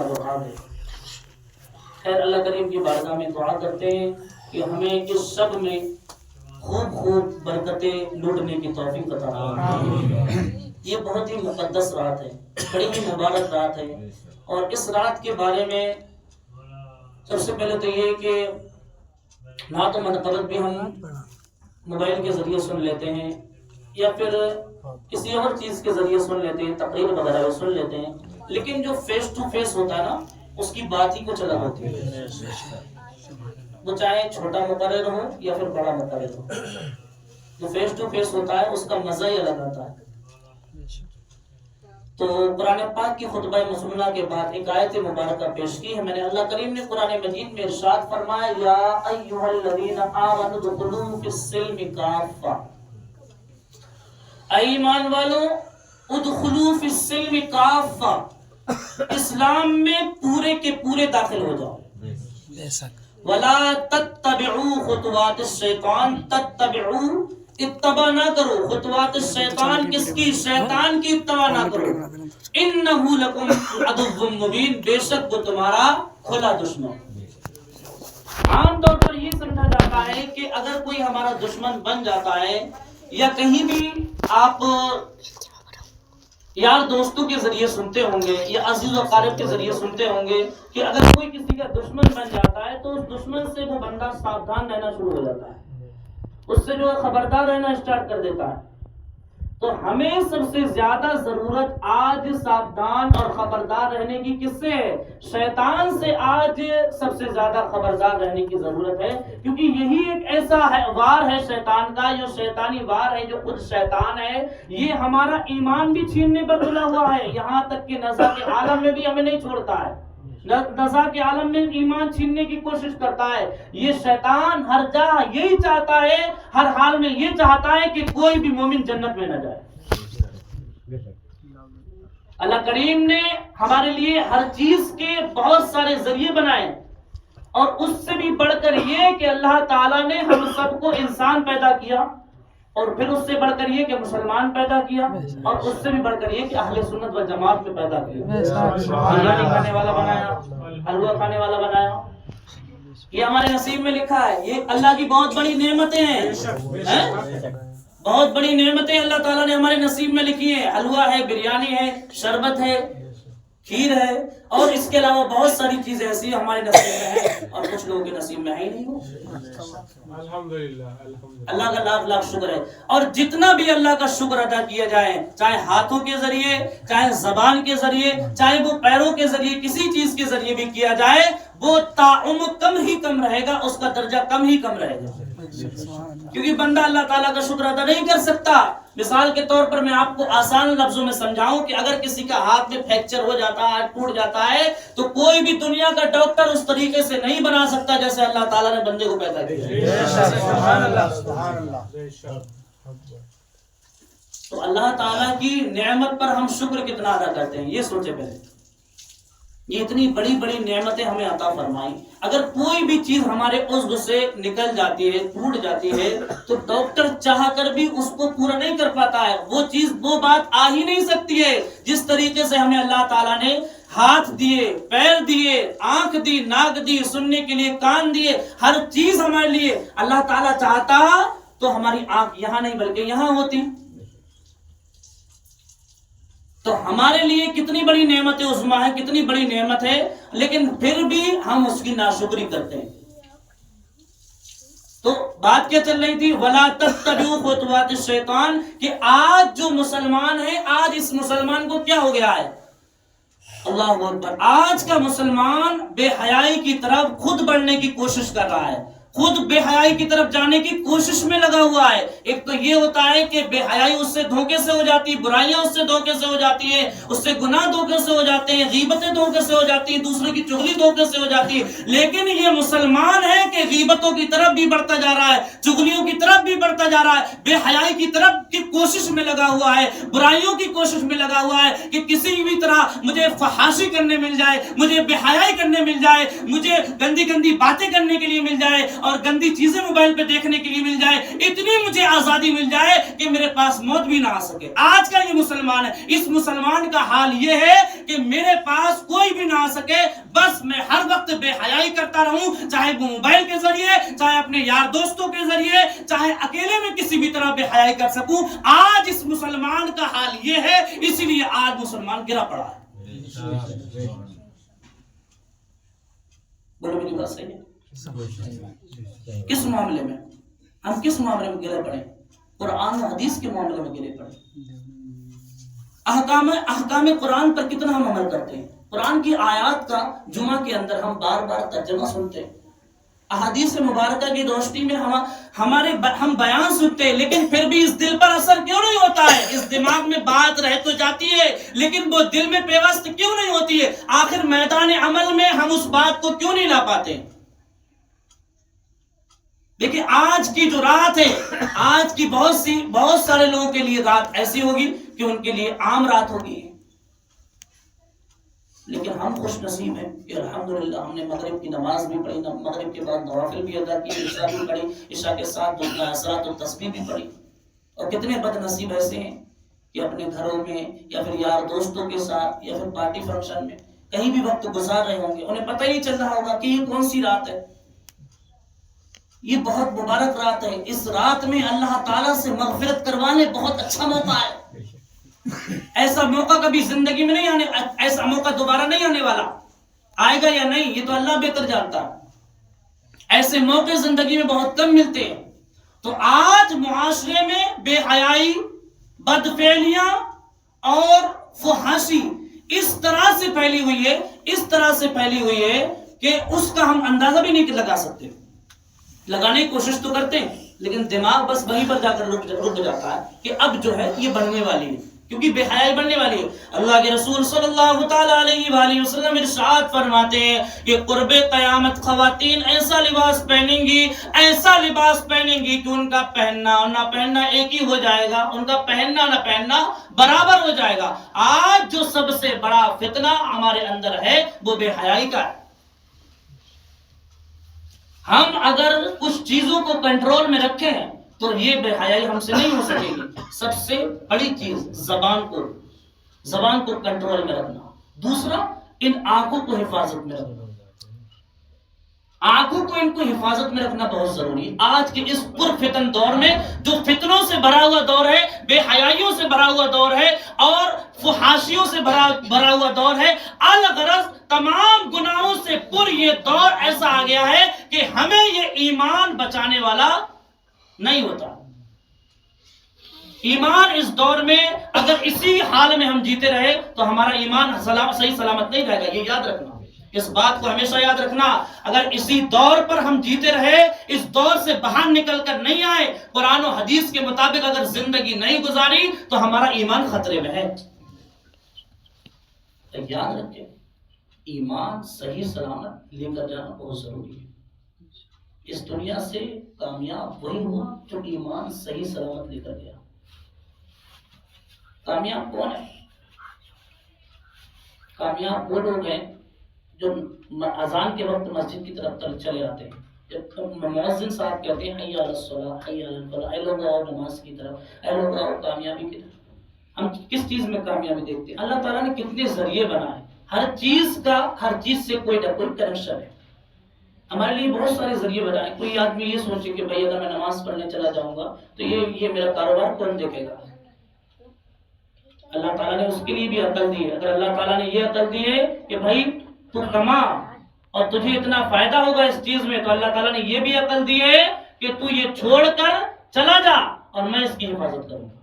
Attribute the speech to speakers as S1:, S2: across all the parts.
S1: کا بہار ہے۔ خیر اللہ کریم کی بارگاہ میں دعا کرتے ہیں کہ ہمیں اس سب میں خوب خوب برکتیں لوٹنے کی توفیق عطا فرمائے۔ یہ بہت ہی مقدس رات ہے، بڑی ہی مبارک رات ہے، اور اس رات کے بارے میں سب سے پہلے تو یہ کہ نعت و منقبت بھی ہم موبائل کے ذریعے سن لیتے ہیں یا پھر کسی اور چیز کے ذریعے سن لیتے ہیں، تقریر وغیرہ میں سن لیتے ہیں، لیکن جو فیس ٹو فیس ہوتا ہے نا اس کی بات ہی کچھ الگ ہوتی ہے، وہ چاہے چھوٹا مقرر ہو یا پھر بڑا مقرر ہو، جو فیس ٹو فیس ہوتا ہے اس کا مزہ ہی الگ آتا ہے۔ تو قرآن پاک کی خطبہ مسنونہ کے بعد ایک آیت مبارکہ پیش کی ہے میں نے۔ اللہ کریم نے قرآن مجید میں ارشاد فرمایا یا ایھا الذین آمنوا ادخلوا فی السلم کافہ، اے ایمان والو ادخلوا فی السلم کافہ، اسلام میں پورے کے پورے داخل ہو جاؤ۔ ولا تتبعوا خطوات الشیطان، تتبعوا اتباع نہ کرو، خطوات الشیطان کس کی؟ شیطان کی اتباع نہ کرو، انہ لکم عدو مبین، بے شک وہ تمہارا کھلا دشمن۔ عام طور پر یہ سمجھا جاتا ہے کہ اگر کوئی ہمارا دشمن بن جاتا ہے یا کہیں بھی آپ یار دوستوں کے ذریعے سنتے ہوں گے یا عزیز و اقارب کے ذریعے سنتے ہوں گے کہ اگر کوئی کسی کا دشمن بن جاتا ہے تو اس دشمن سے وہ بندہ ساودھان رہنا شروع ہو جاتا ہے، اس سے جو خبردار رہنا اسٹارٹ کر دیتا ہے۔ تو ہمیں سب سے زیادہ ضرورت آج ساودھان اور خبردار رہنے کی کس سے ہے؟ شیطان سے آج سب سے زیادہ خبردار رہنے کی ضرورت ہے، کیونکہ یہی ایک ایسا وار ہے شیطان کا، جو شیطانی وار ہے، جو خود شیطان ہے، یہ ہمارا ایمان بھی چھیننے پر تلا ہوا ہے، یہاں تک کہ نزا کے عالم میں بھی ہمیں نہیں چھوڑتا ہے، نزا کے عالم میں ایمان چھیننے کی کوشش کرتا ہے۔ یہ شیطان ہر جگہ یہی چاہتا ہے، ہر حال میں یہ چاہتا ہے کہ کوئی بھی مومن جنت میں نہ جائے۔ اللہ کریم نے ہمارے لیے ہر چیز کے بہت سارے ذریعے بنائے، اور اس سے بھی بڑھ کر یہ کہ اللہ تعالیٰ نے ہم سب کو انسان پیدا کیا، اور پھر اس سے بڑھ کر یہ کہ مسلمان پیدا کیا، اور اس سے بھی بڑھ کر یہ کہ اہل سنت و جماعت میں پیدا کیا، بریانی کھانے والا بنایا، حلوہ کھانے والا بنایا۔ یہ ہمارے نصیب میں لکھا ہے، یہ اللہ کی بہت بڑی نعمتیں ہیں، بہت بڑی نعمتیں اللہ تعالیٰ نے ہمارے نصیب میں لکھی ہیں۔ حلوہ ہے، بریانی ہے، شربت ہے، کھیر ہے، اور اس کے علاوہ بہت ساری چیزیں ایسی ہمارے نصیب میں ہیں اور کچھ لوگوں کے نصیب میں ہے ہی نہیں ہو۔ اللہ کا لاکھ لاکھ شکر ہے، اور جتنا بھی اللہ کا شکر ادا کیا جائے، چاہے ہاتھوں کے ذریعے، چاہے زبان کے ذریعے، چاہے وہ پیروں کے ذریعے، کسی چیز کے ذریعے بھی کیا جائے، وہ تعمق کم ہی کم رہے گا، اس کا درجہ کم ہی کم رہے گا، کیونکہ بندہ اللہ تعالیٰ کا شکر ادا نہیں کر سکتا۔ مثال کے طور پر میں آپ کو آسان لفظوں میں سمجھاؤں کہ اگر کسی کا ہاتھ میں فریکچر ہو جاتا ہے، ٹوٹ جاتا ہے، تو کوئی بھی دنیا کا ڈاکٹر اس طریقے سے نہیں بنا سکتا جیسے اللہ تعالیٰ نے بندے کو پیدا کیا۔ تو اللہ تعالیٰ کی نعمت پر ہم شکر کتنا ادا کرتے ہیں، یہ سوچے پہلے۔ یہ اتنی بڑی بڑی نعمتیں ہمیں عطا فرمائی، اگر کوئی بھی چیز ہمارے عضو سے نکل جاتی ہے، ٹوٹ جاتی ہے، تو ڈاکٹر چاہ کر بھی اس کو پورا نہیں کر پاتا ہے، وہ چیز، وہ بات آ ہی نہیں سکتی ہے۔ جس طریقے سے ہمیں اللہ تعالیٰ نے ہاتھ دیے، پیر دیے، آنکھ دی، ناک دی، سننے کے لیے کان دیے، ہر چیز ہمارے لیے، اللہ تعالیٰ چاہتا تو ہماری آنکھ یہاں نہیں بلکہ یہاں ہوتی۔ تو ہمارے لیے کتنی بڑی نعمت عظمیٰ ہے، کتنی بڑی نعمت ہے، لیکن پھر بھی ہم اس کی ناشکری کرتے ہیں۔ تو بات کیا چل رہی تھی؟ وَلَا تَتَّبِعُوا خُطُوَاتِ الشَّيْطَانِ، کہ آج جو مسلمان ہے، آج اس مسلمان کو کیا ہو گیا ہے؟ اللہ اکبر، آج کا مسلمان بے حیائی کی طرف خود بڑھنے کی کوشش کر رہا ہے، خود بے حیائی کی طرف جانے کی کوشش میں لگا ہوا ہے۔ ایک تو یہ ہوتا ہے کہ بے حیائی اس سے دھوکے سے ہو جاتی، برائیاں اس سے دھوکے سے ہو جاتی ہے، اس سے گناہ دھوکے سے ہو جاتے ہیں، غیبتیں دھوکے سے ہو جاتی ہیں، دوسرے کی چغلی دھوکے سے ہو جاتی ہے۔ لیکن یہ مسلمان ہے کہ غیبتوں کی طرف بھی بڑھتا جا رہا ہے، چغلیوں کی طرف بھی بڑھتا جا رہا ہے، بے حیائی کی طرف کی کوشش میں لگا ہوا ہے، برائیوں کی کوشش میں لگا ہوا ہے کہ کسی بھی طرح مجھے فحاشی کرنے مل جائے، مجھے بے حیائی کرنے مل جائے، مجھے گندی گندی باتیں کرنے کے لیے مل جائے، اور گندی چیزیں موبائل پہ دیکھنے کے لیے مل جائے، اتنی مجھے آزادی مل جائے کہ میرے پاس موت بھی نہ آ سکے۔ آج کا یہ مسلمان ہے، اس مسلمان کا حال یہ ہے کہ میرے پاس کوئی بھی نہ آ سکے، بس میں ہر وقت بے حیائی کرتا رہوں، چاہے وہ موبائل کے ذریعے، چاہے اپنے یار دوستوں کے ذریعے، چاہے اکیلے میں کسی بھی طرح بے حیائی کر سکوں۔ آج اس مسلمان کا حال یہ ہے، اسی لیے آج مسلمان گرا پڑا ہے۔ بولو میری بات صحیح ہے؟ کس معاملے میں ہم کس معاملے میں گرے پڑے؟ قرآن و حدیث کے معاملے میں گرے پڑے۔ احکام قرآن پر کتنا ہم عمل کرتے ہیں؟ قرآن کی آیات کا جمعہ کے اندر ہم بار بار ترجمہ سنتے ہیں، احادیث مبارکہ کی روشنی میں ہم بیان سنتے ہیں، لیکن پھر بھی اس دل پر اثر کیوں نہیں ہوتا ہے؟ اس دماغ میں بات رہ تو جاتی ہے لیکن وہ دل میں پیوست کیوں نہیں ہوتی ہے؟ آخر میدان عمل میں ہم اس بات کو کیوں نہیں لا پاتے؟ دیکھیں آج کی جو رات ہے، آج کی بہت سارے لوگوں کے لیے رات ایسی ہوگی کہ ان کے لیے عام رات ہوگی، لیکن ہم خوش نصیب ہیں کہ الحمدللہ ہم نے مغرب کی نماز بھی پڑھی، مغرب کے بعد نوافل بھی ادا کی، عشاء بھی پڑھی، عشاء کے ساتھ صلاۃ التسبیح بھی پڑھی۔ اور کتنے بد نصیب ایسے ہیں کہ اپنے گھروں میں یا پھر یار دوستوں کے ساتھ یا پھر پارٹی فنکشن میں کہیں بھی وقت گزار رہے ہوں گے، انہیں پتہ ہی نہیں چل رہا ہوگا کہ یہ کون سی رات ہے۔ یہ بہت مبارک رات ہے، اس رات میں اللہ تعالیٰ سے مغفرت کروانے بہت اچھا موقع ہے۔ ایسا موقع کبھی زندگی میں نہیں آنے، ایسا موقع دوبارہ نہیں آنے والا، آئے گا یا نہیں یہ تو اللہ بہتر جانتا ہے۔ ایسے موقع زندگی میں بہت کم ملتے ہیں۔ تو آج معاشرے میں بے حیائی، بدفعلیاں اور فحاشی اس طرح سے پھیلی ہوئی ہے کہ اس کا ہم اندازہ بھی نہیں لگا سکتے۔ لگانے کی کوشش تو کرتے ہیں لیکن دماغ بس وہیں پر جا کر رک جاتا ہے کہ اب جو ہے یہ بڑھنے والی ہے، کیونکہ بے حیائی بڑھنے والی ہے۔ اللہ کے رسول صلی اللہ تعالی علیہ وآلہ وسلم ارشاد فرماتے ہیں کہ قرب قیامت خواتین ایسا لباس پہنیں گی کہ ان کا پہننا اور نہ پہننا ایک ہی ہو جائے گا، ان کا پہننا نہ پہننا برابر ہو جائے گا۔ آج جو سب سے بڑا فتنہ ہمارے اندر ہے وہ بے حیائی کا ہے۔ ہم اگر کچھ چیزوں کو کنٹرول میں رکھیں تو یہ بے حیائی ہم سے نہیں ہو سکے گی۔ سب سے بڑی چیز زبان کو کنٹرول میں رکھنا۔ دوسرا ان آنکھوں کو حفاظت میں رکھنا، ان کو حفاظت میں رکھنا بہت ضروری ہے۔ آج کے اس پرفتن دور میں جو فتنوں سے بھرا ہوا دور ہے، بے حیائیوں سے بھرا ہوا دور ہے اور فحاشیوں سے بھرا ہوا دور ہے، الغرض تمام گناہوں سے پر یہ دور ایسا آ گیا ہے کہ ہمیں یہ ایمان بچانے والا نہیں ہوتا۔ ایمان اس دور میں اگر اسی حال میں ہم جیتے رہے تو ہمارا ایمان صحیح سلامت نہیں رہے گا، یہ یاد رکھنا، اس بات کو ہمیشہ یاد رکھنا۔ اگر اسی دور پر ہم جیتے رہے، اس دور سے باہر نکل کر نہیں آئے، قرآن و حدیث کے مطابق اگر زندگی نہیں گزاری تو ہمارا ایمان خطرے میں ہے۔ یاد رکھیں ایمان صحیح سلامت لے کر جانا بہت ضروری ہے۔ اس دنیا سے کامیاب وہی ہوا جو ایمان صحیح سلامت لے کر گیا۔ کامیاب کون ہے؟ کامیاب وہ لوگ ہیں جو اذان کے وقت مسجد کی طرف چلے آتے ہیں۔ جب مؤذن صاحب کہتے ہیں حی علی الصلاۃ حی علی الفلاح، اے لوگ آؤ نماز کی طرف، اے لوگ آؤ کامیابی کی طرف۔ ہم کس چیز میں کامیابی دیکھتے ہیں؟ اللہ تعالیٰ نے کتنے ذریعے بنائے، ہر چیز سے کوئی نہ کوئی کنیکشن ہے۔ ہمارے لیے بہت سارے ذریعے بنائے۔ کوئی آدمی یہ سوچے کہ بھائی اگر میں نماز پڑھنے چلا جاؤں گا تو یہ میرا کاروبار کون دیکھے گا؟ اللہ تعالیٰ نے اس کے لیے بھی عقل دی ہے۔ اگر اللہ تعالیٰ نے یہ عقل دی ہے کہ بھائی تو کما اور تجھے اتنا فائدہ ہوگا اس چیز میں، تو اللہ تعالیٰ نے یہ بھی عقل دی ہے کہ تو یہ چھوڑ کر چلا جا اور میں اس کی حفاظت کروں گا۔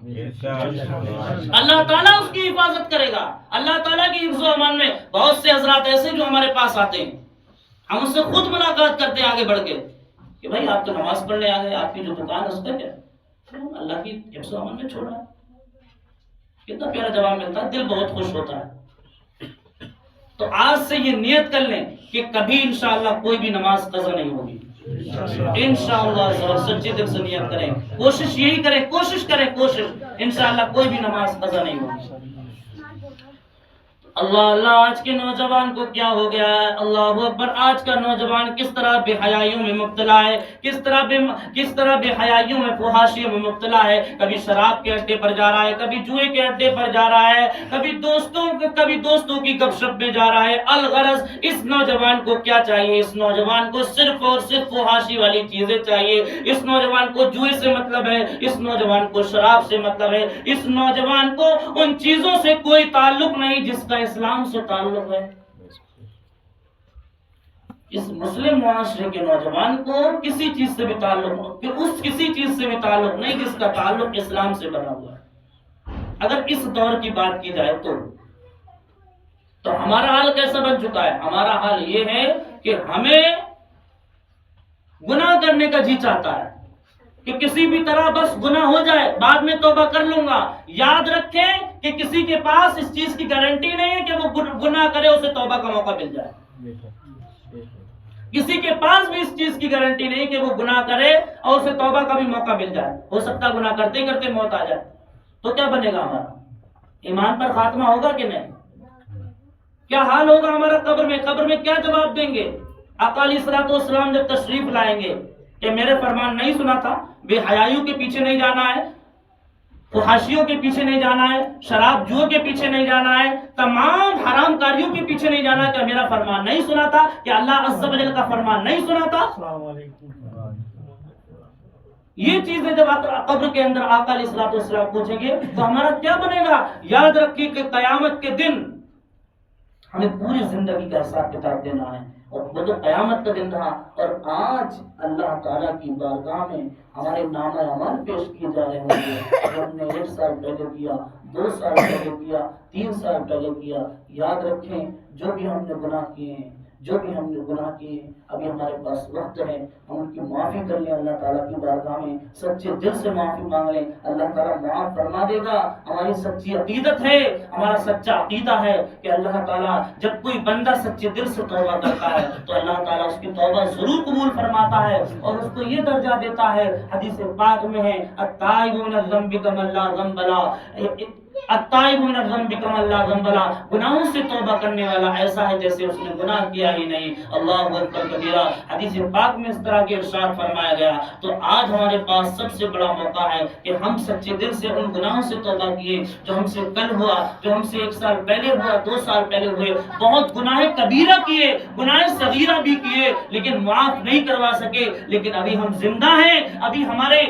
S1: اللہ تعالیٰ اس کی حفاظت کرے گا۔ اللہ تعالیٰ کی حفظ و امان میں بہت سے حضرات ایسے جو ہمارے پاس آتے ہیں، ہم اس سے خود ملاقات کرتے ہیں آگے بڑھ کے کہ بھائی آپ تو نماز پڑھنے آ گئے، آپ کی جو دکان ہے اس کا کیا؟ اللہ کی حفظ و امان میں چھوڑا ہے۔ کتنا پیارا جواب ملتا ہے، دل بہت خوش ہوتا ہے۔ تو آج سے یہ نیت کر لیں کہ کبھی انشاءاللہ کوئی بھی نماز قضا نہیں ہوگی۔ انشاءاللہ سچے دل سے نیت کریں، کوشش یہی کریں، کوشش انشاءاللہ کوئی بھی نماز قضا نہیں ہوگی۔ اللہ اللہ آج کے نوجوان کو کیا ہو گیا ہے؟ اللہ اکبر، آج کا نوجوان کس طرح بے حیائیوں میں مبتلا ہے، کس طرح بے حیائیوں میں فحاشیوں میں مبتلا ہے. کبھی شراب کے اڈے پر جا رہا ہے، کبھی جوئے کے اڈے پر جا رہا ہے، کبھی دوستوں کی گپ شپ میں جا رہا ہے. الغرض اس نوجوان کو کیا چاہیے؟ اس نوجوان کو صرف اور صرف فحاشی والی چیزیں چاہیے. اس نوجوان کو جوئے سے مطلب ہے، اس نوجوان کو شراب سے مطلب ہے، اس نوجوان کو ان چیزوں سے کوئی تعلق نہیں جس کا اسلام سے تعلق ہے. اس مسلم معاشرے کے نوجوان کو کسی چیز سے بھی تعلق کسی چیز سے بھی تعلق نہیں جس کا تعلق اسلام سے بنا ہوا ہے. اگر اس دور کی بات کی جائے تو ہمارا حال کیسا بن چکا ہے؟ ہمارا حال یہ ہے کہ ہمیں گناہ کرنے کا جی چاہتا ہے کہ کسی بھی طرح بس گناہ ہو جائے، بعد میں توبہ کر لوں گا. یاد رکھیں کہ کسی کے پاس اس چیز کی گارنٹی نہیں ہے کہ وہ گناہ کرے اسے توبہ کا موقع مل جائے. کسی کے پاس بھی اس چیز کی گارنٹی نہیں کہ وہ گناہ کرے اور اسے توبہ کا بھی موقع مل جائے. ہو سکتا گناہ کرتے کرتے موت آ جائے. تو کیا بنے گا ہمارا؟ ایمان پر خاتمہ ہوگا کہ نہیں؟ کیا حال ہوگا ہمارا قبر میں؟ قبر میں کیا جواب دیں گے؟ آقا علیہ الصلوۃ والسلام جب تشریف لائیں گے کہ میرے فرمان نہیں سنا تھا، بے حیائیوں کے پیچھے نہیں جانا ہے، فحاشیوں کے پیچھے نہیں جانا ہے، شراب جوؤ کے پیچھے نہیں جانا ہے، تمام حرام کاریوں کے پیچھے نہیں جانا ہے. کہ میرا فرمان نہیں سنا تھا، کہ اللہ عز و جل کا فرمان نہیں سنا تھا. یہ چیزیں جب قبر کے اندر آقا علیہ الصلوۃ والسلام پوچھیں گے تو ہمارا کیا بنے گا؟ یاد رکھیے کہ قیامت کے دن ہمیں پوری زندگی کا حساب کتاب دینا ہے. اور وہ تو قیامت کا دن رہا، اور آج اللہ تعالیٰ کی بارگاہ میں ہمارے نامہ اعمال پیش کیے جا رہے ہوں گے. ہم نے 1 سال پہلے کیا، 2 سال پہلے کیا، 3 سال پہلے کیا. یاد رکھیں جو بھی ہم نے گناہ کیے ہیں، ابھی ہمارے پاس وقت ہے، ہم ان کی معافی کر لیں اللہ تعالیٰ کی بارگاہ میں، سچے دل سے معافی مانگ لیں. اللہ تعالیٰ معاف فرما دے گا. ہماری سچی عقیدت ہے، ہمارا سچا عقیدہ ہے کہ اللہ تعالیٰ جب کوئی بندہ سچے دل سے توبہ کرتا ہے تو اللہ تعالیٰ اس کی توبہ ضرور قبول فرماتا ہے اور اس کو یہ درجہ دیتا ہے. حدیث پاک میں ہے التائب من الذنب کمن لا ذنب له، التائب من الذنب کمن لا ذنب له، گناہوں سے توبہ کرنے والا ایسا ہے جیسے اس نے گناہ کیا ہی نہیں. اللہ اکبر کبیرہ. حدیث پاک میں اس طرح کے ارشاد فرمایا گیا. تو آج ہمارے پاس سب سے بڑا موقع ہے کہ ہم سچے دل سے ان گناہوں سے توبہ کیے جو ہم سے کل ہوا، جو ہم سے 1 سال پہلے ہوا، 2 سال پہلے ہوئے. بہت گناہ کبیرہ کیے، گناہ صغیرہ بھی کیے، لیکن معاف نہیں کروا سکے. لیکن ابھی ہم زندہ ہیں، ابھی ہمارے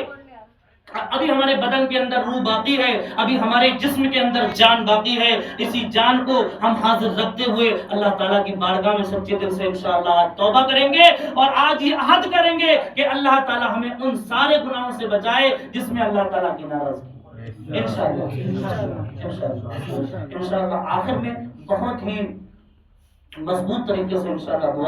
S1: بدن کے اندر روح باقی ہے، ابھی ہمارے جسم کے اندر جان باقی ہے. اسی جان کو ہم حاضر رکھتے ہوئے اللہ تعالیٰ کی بارگاہ میں سچے دل سے انشاءاللہ توبہ کریں گے اور آج یہ عہد کریں گے کہ اللہ تعالیٰ ہمیں ان سارے گناہوں سے بچائے جس میں اللہ تعالیٰ کی ناراضگی. انشاءاللہ آخر میں بہت ہی مضبوط طریقے سے انشاءاللہ دعا